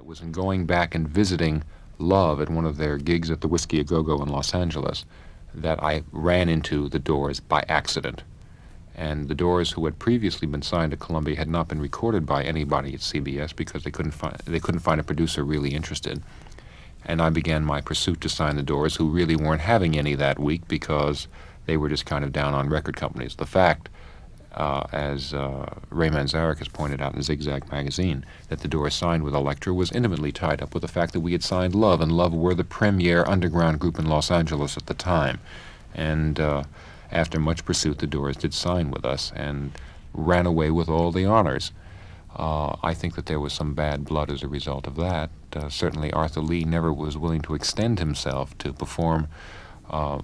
was in going back and visiting Love at one of their gigs at the Whiskey A Go-Go in Los Angeles that I ran into the Doors by accident. And the Doors, who had previously been signed to Columbia, had not been recorded by anybody at CBS because they couldn't find a producer really interested. And I began my pursuit to sign the Doors, who really weren't having any that week because they were just kind of down on record companies. The fact, as Ray Manzarek has pointed out in Zigzag magazine, that the Doors signed with Elektra was intimately tied up with the fact that we had signed Love, and Love were the premier underground group in Los Angeles at the time. And after much pursuit, the Doors did sign with us and ran away with all the honors. I think that there was some bad blood as a result of that. Certainly Arthur Lee never was willing to extend himself to perform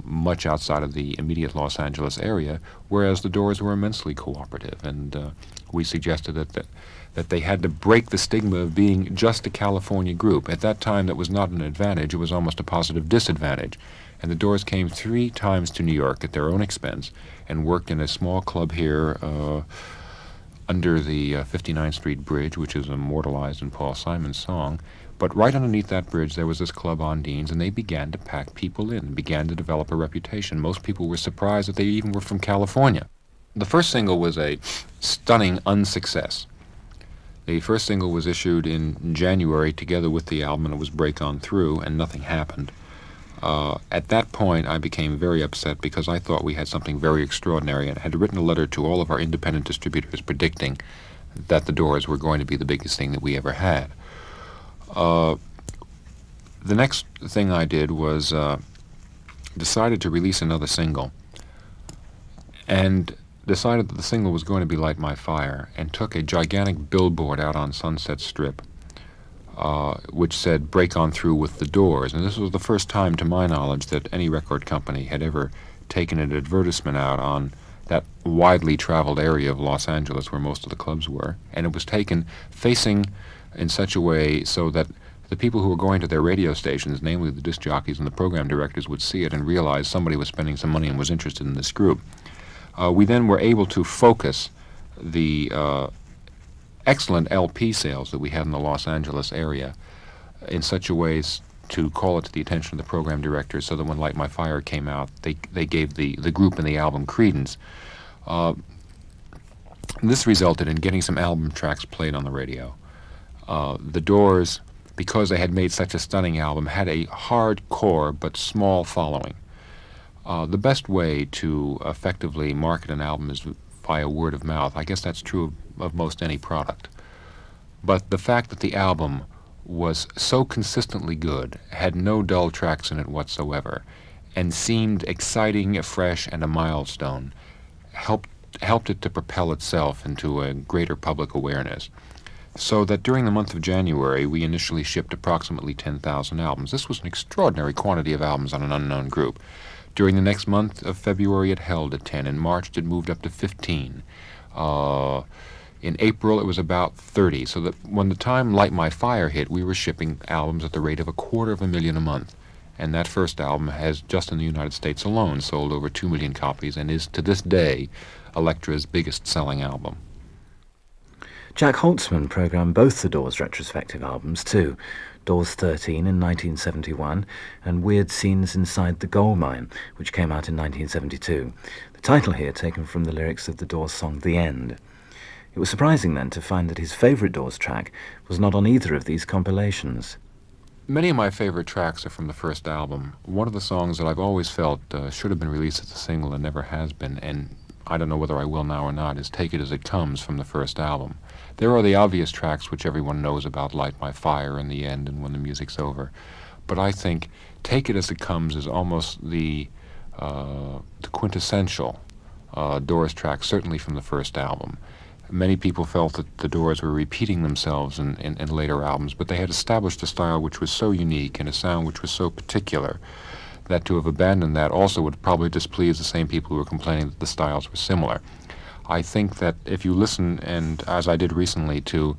much outside of the immediate Los Angeles area, whereas the Doors were immensely cooperative, and we suggested that they had to break the stigma of being just a California group. At that time, that was not an advantage, it was almost a positive disadvantage. And the Doors came 3 times to New York at their own expense and worked in a small club here under the 59th Street Bridge, which is immortalized in Paul Simon's song. But right underneath that bridge, there was this club on Dean's, and they began to pack people in, began to develop a reputation. Most people were surprised that they even were from California. The first single was a stunning unsuccess. The first single was issued in January together with the album, and it was Break On Through, and nothing happened. At that point, I became very upset because I thought we had something very extraordinary, and had written a letter to all of our independent distributors predicting that the Doors were going to be the biggest thing that we ever had. The next thing I did was decided to release another single, and decided that the single was going to be Light My Fire, and took a gigantic billboard out on Sunset Strip which said Break On Through with the Doors. And this was the first time, to my knowledge, that any record company had ever taken an advertisement out on that widely traveled area of Los Angeles where most of the clubs were. And it was taken facing in such a way so that the people who were going to their radio stations, namely the disc jockeys and the program directors, would see it and realize somebody was spending some money and was interested in this group. We then were able to focus the excellent LP sales that we had in the Los Angeles area in such a way as to call it to the attention of the program directors, so that when Light My Fire came out, they gave the group and the album credence. This resulted in getting some album tracks played on the radio. The Doors, because they had made such a stunning album, had a hardcore but small following. The best way to effectively market an album is via word of mouth. I guess that's true of most any product. But the fact that the album was so consistently good, had no dull tracks in it whatsoever, and seemed exciting, fresh, and a milestone, helped it to propel itself into a greater public awareness. So that during the month of January, we initially shipped approximately 10,000 albums. This was an extraordinary quantity of albums on an unknown group. During the next month of February, it held at 10. In March, it moved up to 15. In April, it was about 30. So that when the time Light My Fire hit, we were shipping albums at the rate of 250,000 a month. And that first album has, just in the United States alone, sold over 2 million copies and is, to this day, Elektra's biggest selling album. Jac Holzman programmed both the Doors' retrospective albums too, Doors 13 in 1971 and Weird Scenes Inside the Gold Mine, which came out in 1972. The title here taken from the lyrics of the Doors song The End. It was surprising then to find that his favourite Doors track was not on either of these compilations. Many of my favorite tracks are from the first album. One of the songs that I've always felt should have been released as a single and never has been, and I don't know whether I will now or not, is Take It As It Comes from the first album. There are the obvious tracks which everyone knows about, Light My Fire and The End and When the Music's Over. But I think Take It As It Comes is almost the quintessential Doors track, certainly from the first album. Many people felt that the Doors were repeating themselves in later albums, but they had established a style which was so unique and a sound which was so particular that to have abandoned that also would probably displease the same people who were complaining that the styles were similar. I think that if you listen, and as I did recently, to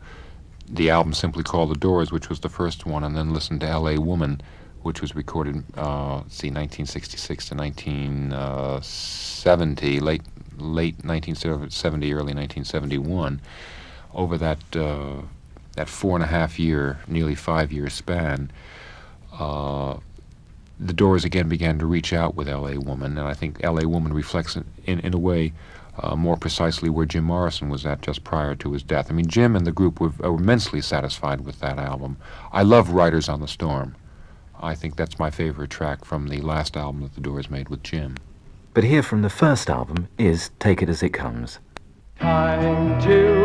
the album simply called The Doors, which was the first one, and then listen to L.A. Woman, which was recorded, 1966 to 1970, late 1970, early 1971, over that that 4.5 year, nearly 5 year span, the Doors again began to reach out with L.A. Woman, and I think L.A. Woman reflects in a way more precisely where Jim Morrison was at just prior to his death. I mean, Jim and the group were immensely satisfied with that album. I love Riders on the Storm. I think that's my favorite track from the last album that the Doors made with Jim. But here from the first album is Take It As It Comes. Time to